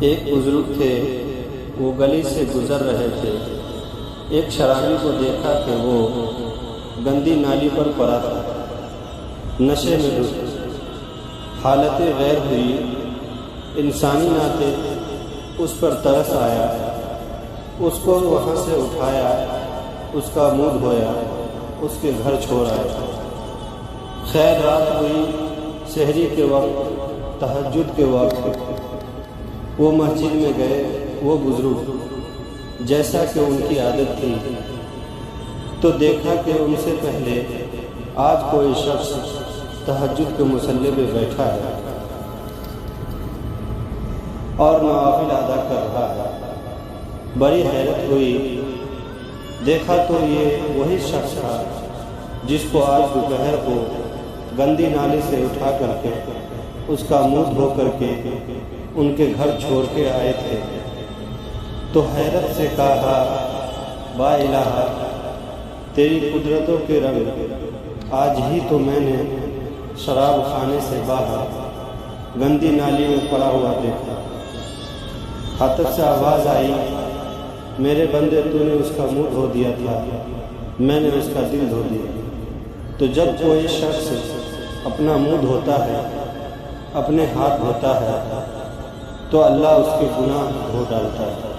ایک بزرگ تھے، وہ گلی سے گزر رہے تھے۔ ایک شرابی کو دیکھا کہ وہ گندی نالی پر پڑا تھا، نشے میں ڈوب۔ حالت غیر ہوئی، انسانی ناطے اس پر ترس آیا، اس کو وہاں سے اٹھایا، اس کا منہ دھویا، اس کے گھر چھوڑ آیا۔ خیر رات ہوئی، سحری کے وقت، تہجد کے وقت وہ مسجد میں گئے۔ وہ بزرگ جیسا کہ ان کی عادت تھی، تو دیکھا کہ ان سے پہلے آج کوئی شخص تہجد کے مصلی پہ بیٹھا ہے اور نوافل ادا کر رہا ہے۔ بڑی حیرت ہوئی، دیکھا تو یہ وہی شخص تھا جس کو آج دوپہر کو گندی نالی سے اٹھا کر کے اس کا منہ دھو کر کے ان کے گھر چھوڑ کے آئے تھے۔ تو حیرت سے کہا، با الہ، تیری قدرتوں کے رنگ، آج ہی تو میں نے شراب خانے سے باہر گندی نالی میں پڑا ہوا دیکھا۔ ہاتھ سے آواز آئی، میرے بندے، تو نے اس کا منہ دھو دیا تھا، میں نے اس کا دل دھو دیا۔ تو جب کوئی شخص اپنا منہ دھوتا ہے، اپنے ہاتھ دھوتا ہے، تو اللہ اس کے گناہ دھو ڈالتا ہے۔